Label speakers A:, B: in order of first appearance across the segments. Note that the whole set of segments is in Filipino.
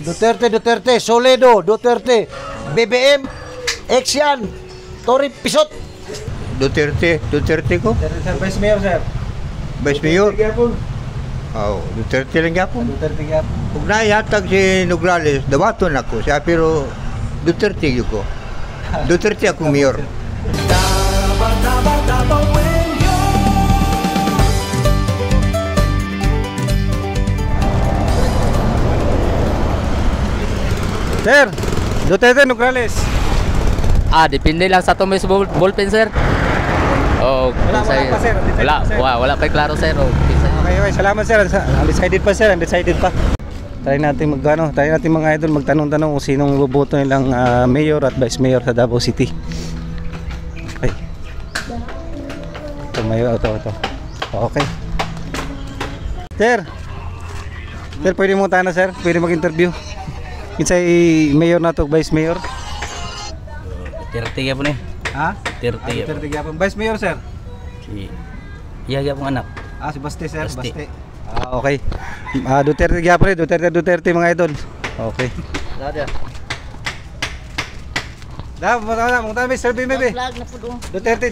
A: Duterte, Duterte, Soledo, Duterte, BBM, X yan, Tory Pisot.
B: Duterte, Duterte ko.
A: Duterte, sir, Vice Mayor, sir.
B: Vice Mayor.
A: Duterte gyapon.
B: Oh, Duterte lang yapon.
A: Duterte gyapon.
B: Kung naihatag si Nograles, dawaton ako siya, pero Duterte yun ko. Duterte akong mayor.
A: Sir, Duterte, Nograles.
C: Depende lang sa to may ballpen, sir. Oh,
A: Wala pa, sir.
C: Wala pa klaro, sir.
A: Okay, salamat, sir. Undecided pa, sir. Undecided pa. Try natin mga idol magtanong-tanong kung sinong boboto nilang mayor at vice mayor sa Davao City. Okay. Ito, mayor, ito. Okay. Sir, pwede mo tanong, sir? Pwede mag-interview? Kinsay mayor na to, vice mayor?
C: Duterte gyapon eh.
A: Ha?
C: Duterte
A: gyapon. Vice mayor, sir?
C: Si gyapon anak.
A: Si Baste, sir.
C: Baste.
A: Okay. Duterte gyapon, Duterte mga idol. Okay. Mga dami, survey maybe.
D: Flag na po.
A: Duterte.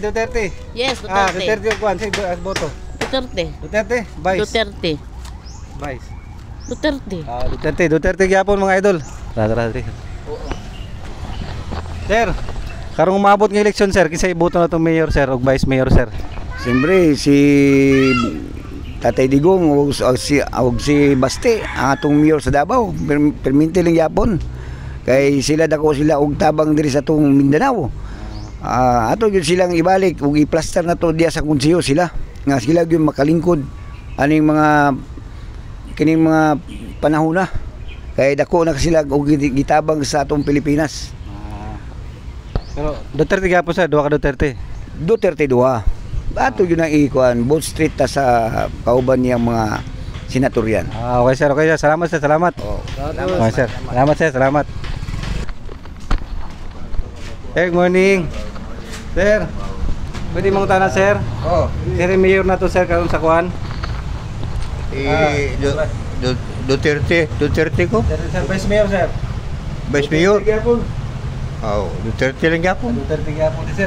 D: Yes, Duterte.
A: Duterte yung kuhan. Sige, boto. Duterte. Vice. Vice. Duterte gyapon mga idol. Radre. Sir, karong umabot ng eleksyon, sir, kinsay boto na itong mayor, sir, o vice mayor, sir?
E: Siyempre, si Tatay Digong o si Baste, ang atong mayor sa Davao, perminti lang yapon. Kay sila dako sila og tabang diri sa atong Mindanao. Ato yun silang ibalik ug i-plaster na to diya sa konseho sila. Nga sila gyud makalingkod aning kining mga panahon na. Kay dako na sila og gitabang sa atong Pilipinas.
A: Pero Duterte gyapon, sir, duha ka Duterte.
E: Duterte duha. Ato yun ang ikuan, both street ta sa kauban niyang mga senatoryan.
A: Okay, sir. Salamat, sir. Salamat. Okay, sir. Salamat. Good morning. Sir, pwede mong tanong, sir? Sir, mayor na to, sir, karon sa kuan?
B: Duterte ko.
A: Sir, vice mayor, sir.
B: Vice Mayor. Oh, Duterte lang yapon.
A: Duterte gyapon. Sir.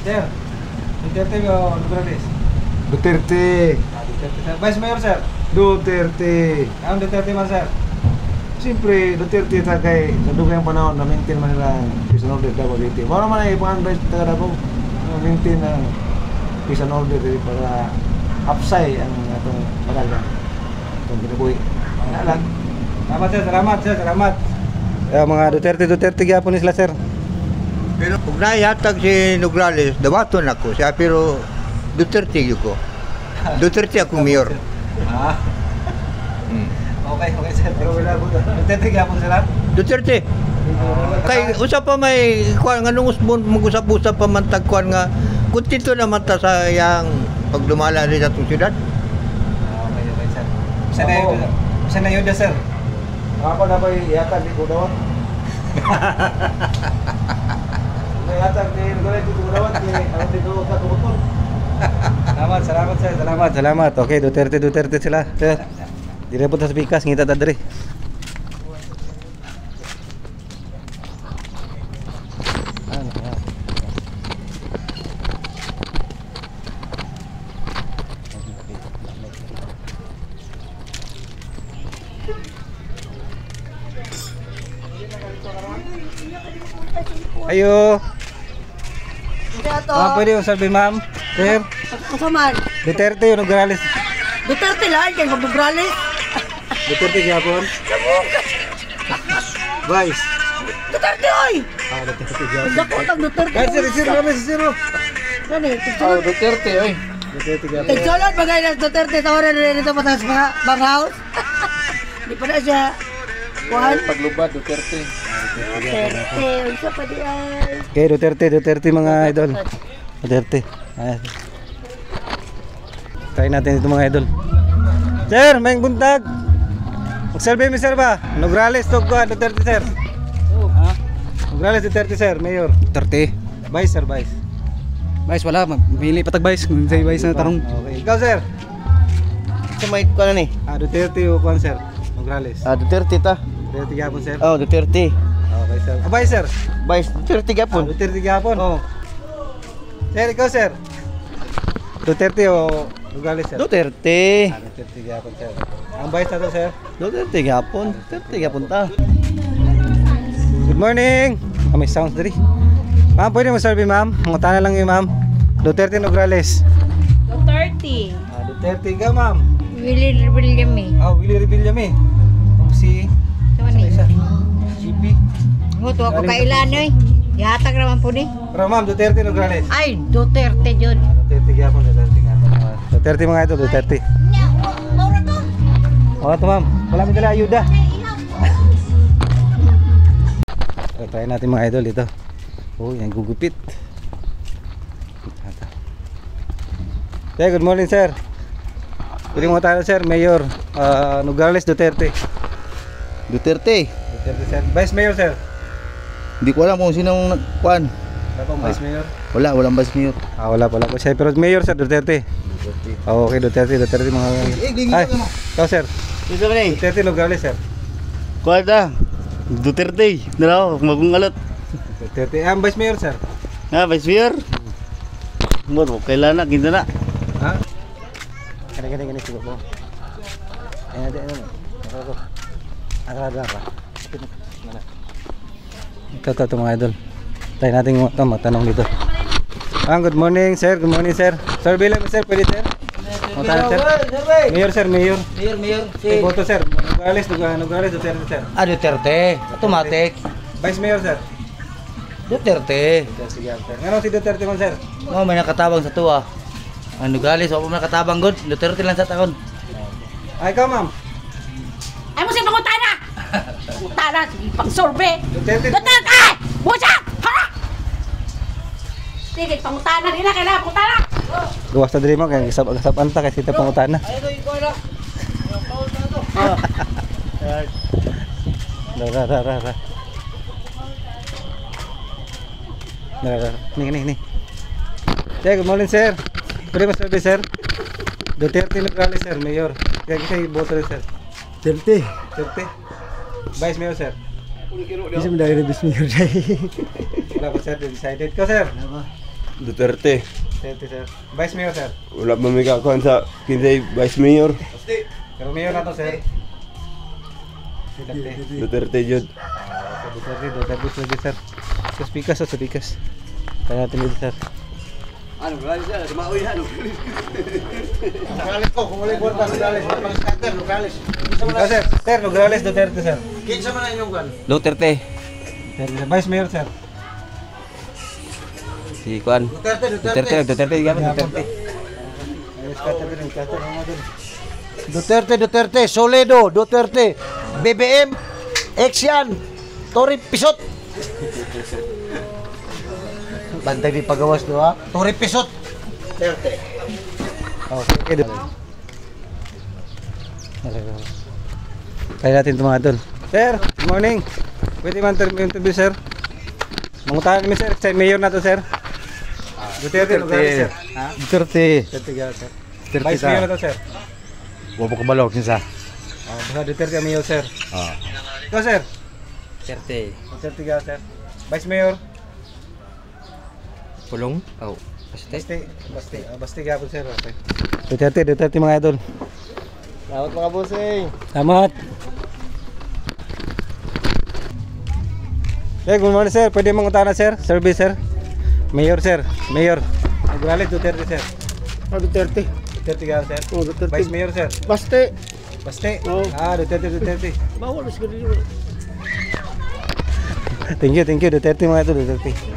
A: Sir, Duterte o Nograles?
F: Duterte.
A: Duterte, sir. Vice mayor, sir?
F: Duterte.
A: Ang Duterte man, sir?
F: Siyempre, Duterte ta kay sa dugang panahon na maintain man nila peace and order Davao City. Mao man ay pang-advise taga Davao na maintain ang peace and order diri para hapsay ang atong paglagan. Itong kinabuhi. Nalag.
A: Salamat. Mga Duterte gyapon sila, sir.
B: Pero kung naihatag si Nograles, dawaton ako siya, pero Duterte yun ko. Duterte akong mayor.
A: Okay, sir. Pero wala po. Duterte gyapon sila?
B: Duterte. Kay usap pa may kuan nga nung mag-usap-usap pa man tagkuan nga kuntento naman ta sa yang pagdumala rin sa itong syudad.
A: Okay, sir. Saan na yun, sir?
F: Ako na ba'y yatag di ko daw? May yatag di ko daw kay ano dito sa tumutol.
A: Salamat, sir. Salamat. Okay, Duterte sila, sir. Dire po ta sa pikas, ngita ta dire. Ayo. Pwede yung sabi, ma'am? Sir?
D: Kasaman.
A: Duterte o Nograles?
D: Duterte lang, kaya mag-Nograles.
A: Duterte gyapon? Vice?
D: Duterte, oy!
A: Duterte gyapon.
D: Dakotang Duterte.
A: Guys, zero.
D: Ano eh?
C: Duterte, oy.
A: Duterte gyapon.
D: Tagsolot, bagay na Duterte sa oras na dito pa sa bang house. Di pa na siya. Kuhan?
C: Paglubad, Duterte.
D: Duterte, isa pa di ay.
A: Okay, Duterte mga idol. Duterte. Try natin ito mga idol. Sir, may buntag. Mag-survey mi, sir ba? Nograles to ko Duterte, sir. Nograles Duterte, sir, mayor.
G: Duterte.
A: Vice, sir, vice.
G: Vice wala, mili patag vice. Say vice na tarong.
A: Okay. Ikaw, sir.
E: Sa may ko na ni.
A: Duterte o kuan, sir. Nograles.
H: Duterte ta.
A: Duterte gapon sir.
H: Oh, Duterte.
A: Okay sir. Abay sir.
H: Vice Duterte gapon.
A: Duterte gapon.
H: Oh.
A: Sir, ikaw sir. Duterte o Nograles sir?
H: Duterte.
A: Duterte gapon sir. Ang vice na to sir.
H: Duterte gapon. Duterte gapon ta.
A: Good morning. May sounds diri. Ma'am, pwede mo sabi ma'am? Mungutana lang yun ma'am. Duterte Nograles.
I: Duterte.
A: Duterte ka ma'am.
I: Willie Rebillame.
A: Willie Rebillame. Si
I: Sama ni.
A: GP.
I: Huwag ako kailan eh. Ihatag naman po ni.
A: Pero ma'am, Duterte Nograles.
I: Ay, Duterte yun.
A: Duterte gapon, Duterte gapon. Duterte mga ito, Duterte. Oh, ito ma'am. Wala mo dala ayuda. Try natin mga idol ito. Oh, yan gugupit. Sir, good morning sir. Pwede mo tayo sir, Mayor Nograles Duterte.
H: Duterte.
A: Duterte sir. Vice Mayor sir.
H: Hindi ko alam kung sinong kuan.
A: Wala pong Vice Mayor?
H: Walang Vice Mayor.
A: Wala po siya. Pero Mayor sir, Duterte. Okay, Duterte mga... Ay, ikaw sir.
H: Ito ba ni?
A: Duterte Nograles sir.
H: Kuan ta. Duterte. Dalaw, magungalat.
A: Duterte. Ang Vice Mayor sir.
H: Vice Mayor. Mo kailan na kinta na.
A: Ha? Gani siguro po. Ayun natin. Ako. Agad. Ito mga idol. Tayo natin magtanong dito. Good morning sir. Good morning sir. Sir Bilang sir, pwede sir? Magtanong sir. Mayor sir, Mayor. Boto sir. Nograles Duterte sir.
B: Duterte. Automatic.
A: Vice Mayor sir.
B: Duterte.
A: Sige sir. Ngano si Duterte man sir?
B: May nakatabang sa tuwa. Ang Nograles, wala mo nakatabang good. Duterte lang sa taon.
A: Ay, ikaw ma'am.
I: Ay mo siya pangutana! Pangutana, sige pang-sorbe!
A: Duterte.
I: Duterte! Ay! Busa! Hara! Sige, pangutana nila, kailangan pangutana!
A: Gawas na diri mo kaya gasap anta kasi ito pangutana. Nih. Sir, good morning sir. Pwede mo sabi sir? Duterte Nograles sir, Mayor. Kaya kita iboto rin sir.
F: Duterte.
A: Vice Mayor sir.
F: Bisa mo dahil Vice Mayor dahil.
A: Wala pa sir, decided ko sir.
J: Duterte.
A: Duterte sir. Vice Mayor sir.
J: Wala pa may kakuhan sa kinsay Vice Mayor.
A: Pero Mayor na to sir.
J: Duterte jud.
A: Duterte sir. Sa pikas. Kaya natin dito sir.
H: Nograles siya, dumauwi na
F: Nograles ko, kung wala yung kwarta, Nograles. Pang-scatter, Nograles.
A: Sir, Nograles Duterte sir.
F: Kinsa man na inyong kan?
B: Duterte.
A: Vice Mayor sir.
B: Si Kuan. Duterte.
F: Duterte, Soledo, Duterte, BBM, Exian, Tori Pisot. Bantay di pagawas do ha. Tori Pisot. Duterte.
A: Okay. Kaya natin tumadol. Sir, good morning. Pwede man interview sir. Mangutahan kami sir, sa Mayor na to sir. Duterte Nograles sir.
F: Duterte.
A: Duterte ga sir.
F: Duterte
A: Vice Mayor na to sir.
F: Wa po kabalo kinsa.
A: Basta Duterte ang Mayor sir. Ikaw sir.
B: Duterte.
A: ga sir. Vice Mayor.
B: Pulong?
A: Basti ga po sir. Okay. Duterte mga idol.
F: Salamat mga bossing.
A: Salamat. Sir, good morning sir. Pwede mangutana sir? Service sir. Mayor sir. Nograles Duterte sir.
F: Duterte.
A: Duterte ga sir.
F: Duterte.
A: Vice Mayor sir.
F: Baste.
A: Duterte.
F: Bawal siguro.
A: Thank you Duterte mga idol, Duterte.